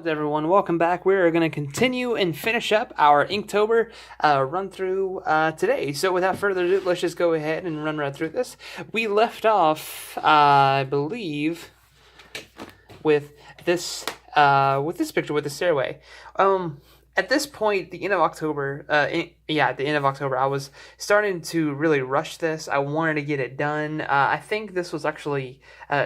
Everyone, welcome back. We're going to continue and finish up our Inktober run through today. So without further ado, let's just go ahead and run right through this. We left off, I believe, with this picture with the stairway. At this point, the end of October, at the end of October, I was starting to really rush this. I wanted to get it done. I think this was actually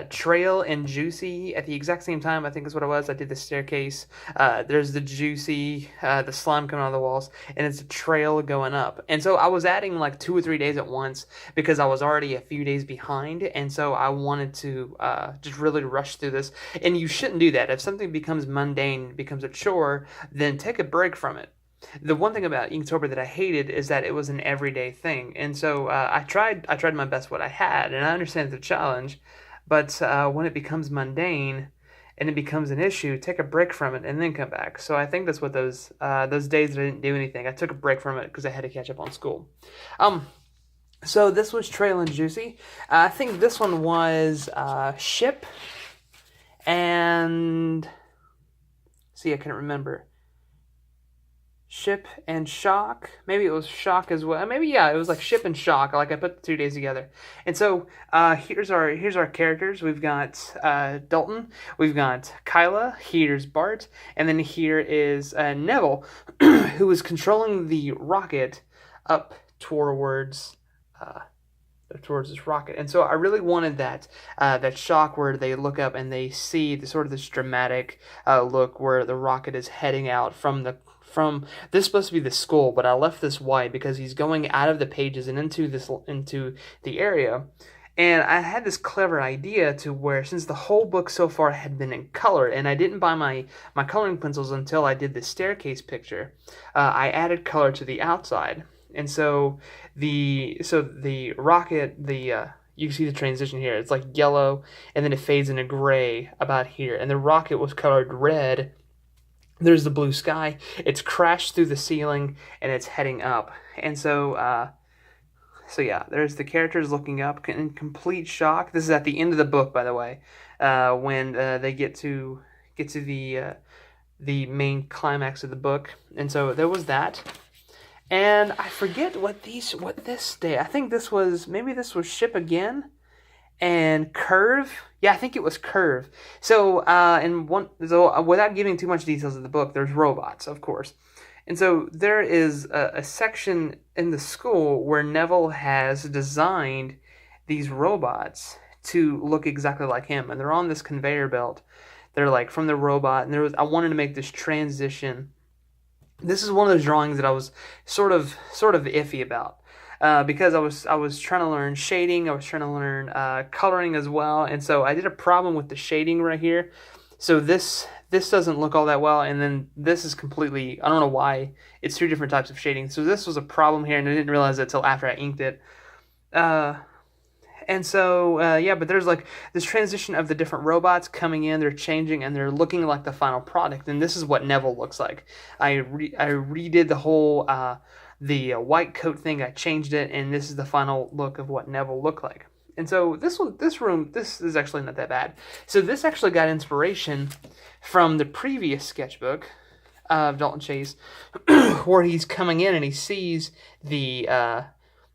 Trail and Juicy at the exact same time. I think is what it was. I did the staircase. There's the Juicy, the slime coming out of the walls, and it's a trail going up. And so I was adding like 2 or 3 days at once because I was already a few days behind, and so I wanted to just really rush through this. And you shouldn't do that. If something becomes mundane, becomes a chore, then take a break from it. The one thing about Inktober that I hated is that it was an everyday thing, and so I tried my best what I had, and I understand the challenge, but when it becomes mundane and it becomes an issue, take a break from it and then come back. So I think that's what those days that I didn't do anything, I took a break from it because I had to catch up on school. So this was Trail and Juicy. I think this one was Ship and I couldn't remember. Ship and Shock. Maybe it was Shock as well. Maybe, yeah, it was like Ship and Shock. Like I put the 2 days together. And so here's our characters. We've got Dalton. We've got Kyla. Here's Bart. And then here is Neville, who is controlling the rocket up towards this rocket. And so I really wanted that shock where they look up and they see the sort of this dramatic look where the rocket is heading out from this is supposed to be the school, but I left this white because he's going out of the pages and into the area. And I had this clever idea to where, since the whole book so far had been in color, and I didn't buy my coloring pencils until I did the staircase picture, I added color to the outside. And so the rocket, you can see the transition here. It's like yellow, and then it fades into gray about here. And the rocket was colored red. There's the blue sky. It's crashed through the ceiling, and it's heading up. And so yeah, there's the characters looking up in complete shock. This is at the end of the book, by the way, when they get to the main climax of the book. And so there was that. And I forget what this day. I think this was Ship again, and Curve. Yeah, I think it was Curve. So without giving too much details of the book, there's robots, of course. And so there is a section in the school where Neville has designed these robots to look exactly like him, and they're on this conveyor belt. They're like from the robot, and I wanted to make this transition. This is one of those drawings that I was sort of iffy about. Because I was trying to learn shading, I was trying to learn coloring as well, and so I did a problem with the shading right here. So this doesn't look all that well, and then this is completely, I don't know why, it's 2 different types of shading. So this was a problem here, and I didn't realize it until after I inked it. And so, but there's like this transition of the different robots coming in, they're changing, and they're looking like the final product, and this is what Neville looks like. I redid the whole the white coat thing, I changed it, and this is the final look of what Neville looked like. And so this is actually not that bad. So this actually got inspiration from the previous sketchbook of Dalton Chase, where he's coming in and he sees the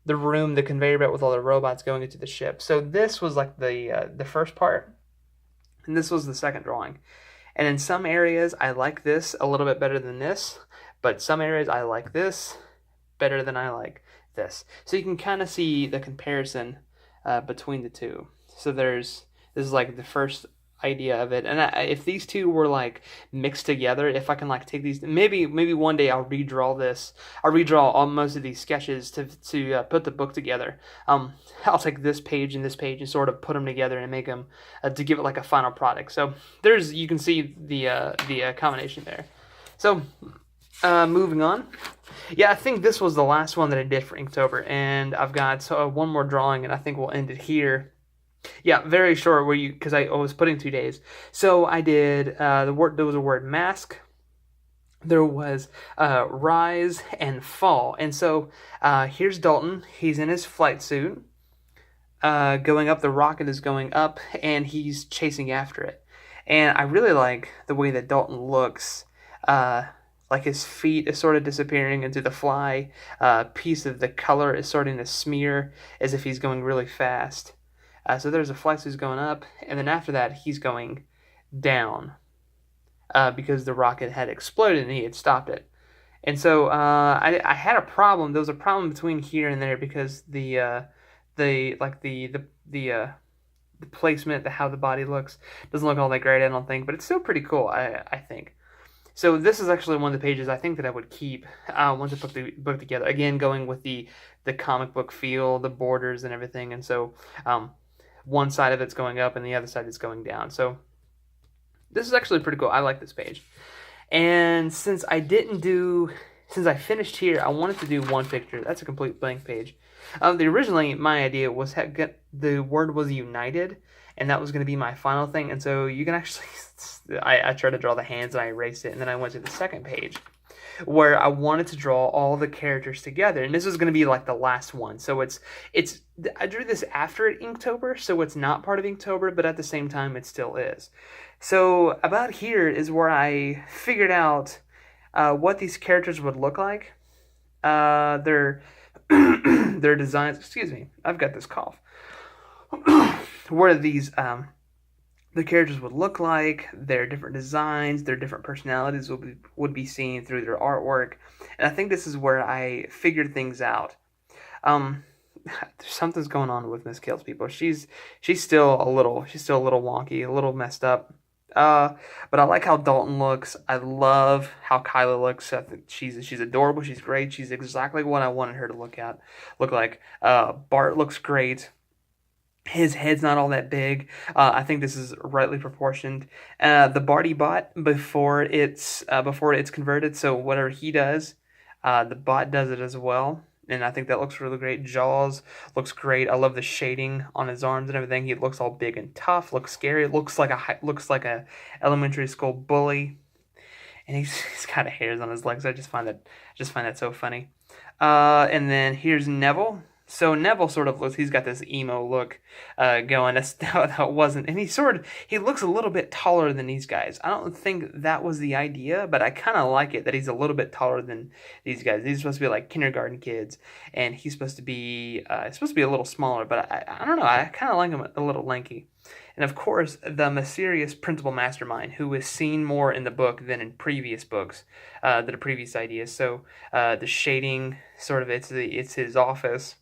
room, the conveyor belt with all the robots going into the ship. So this was like the first part, and this was the second drawing. And in some areas, I like this a little bit better than this, but some areas I like this better than I like this. So you can kind of see the comparison between the two. So this is like the first idea of it, and if these two were like mixed together, if I can like take these, maybe one day I'll redraw this. I'll redraw most of these sketches to put the book together. I'll take this page and sort of put them together and make them to give it like a final product. So you can see the combination there. So moving on. Yeah, I think this was the last one that I did for Inktober, and I've got one more drawing, and I think we'll end it here. Yeah, very short, because I was putting 2 days. So I did there was a word mask, there was rise and fall, and so here's Dalton. He's in his flight suit, going up. The rocket is going up, and he's chasing after it. And I really like the way that Dalton looks. Like his feet is sort of disappearing into the fly. Piece of the color is starting to smear as if he's going really fast. So there's a fly who's going up, and then after that he's going down because the rocket had exploded and he had stopped it. And so I had a problem. There was a problem between here and there because the like the placement, how the body looks, doesn't look all that great, I don't think, but it's still pretty cool, I think. So this is actually one of the pages I think that I would keep once I put the book together. Again, going with the comic book feel, the borders and everything, and so one side of it's going up and the other side is going down. So this is actually pretty cool. I like this page. And since I finished here, I wanted to do one picture. That's a complete blank page. Originally, my idea was the word was united, and that was going to be my final thing. And so you can actually, I tried to draw the hands and I erased it, and then I went to the second page where I wanted to draw all the characters together, and this was going to be like the last one. So I drew this after Inktober, so it's not part of Inktober, but at the same time it still is. So about here is where I figured out what these characters would look like. Their designs. Excuse me, I've got this cough. Where these the characters would look like, their different designs, their different personalities would be seen through their artwork, and I think this is where I figured things out. Something's going on with Miss Kale's people. She's still a little wonky, a little messed up. But I like how Dalton looks. I love how Kyla looks. I think she's adorable. She's great. She's exactly what I wanted her to look like. Bart looks great. His head's not all that big. I think this is rightly proportioned. The Barty bot before it's converted. So whatever he does, the bot does it as well. And I think that looks really great. Jaws looks great. I love the shading on his arms and everything. He looks all big and tough. Looks scary. Looks like a elementary school bully. And he's got hairs on his legs. I just find that so funny. And then here's Neville. So Neville sort of looks, he's got this emo look going. That wasn't, and he looks a little bit taller than these guys. I don't think that was the idea, but I kind of like it that he's a little bit taller than these guys. These are supposed to be like kindergarten kids, and he's supposed to be a little smaller, but I don't know. I kind of like him a little lanky. And of course, the mysterious principal mastermind, who is seen more in the book than in previous books, the previous ideas. So the shading, sort of, it's his office.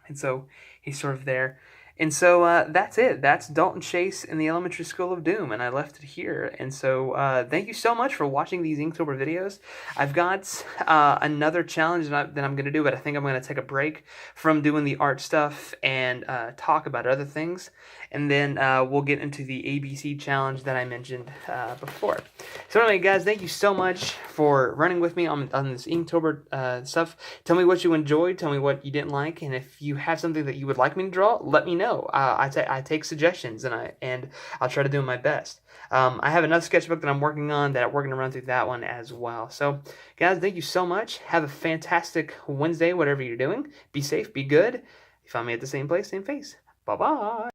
And so he's sort of there. And so that's it. That's Dalton Chase in the Elementary School of Doom, and I left it here. And so thank you so much for watching these Inktober videos. I've got another challenge that I'm going to do, but I think I'm going to take a break from doing the art stuff and talk about other things. And then we'll get into the ABC challenge that I mentioned before. So anyway, guys, thank you so much for running with me on this Inktober stuff. Tell me what you enjoyed. Tell me what you didn't like. And if you have something that you would like me to draw, let me know. I take suggestions, and I'll try to do my best. I have another sketchbook that I'm working on that we're going to run through that one as well. So, guys, thank you so much. Have a fantastic Wednesday, whatever you're doing. Be safe, be good. You find me at the same place, same face. Bye-bye.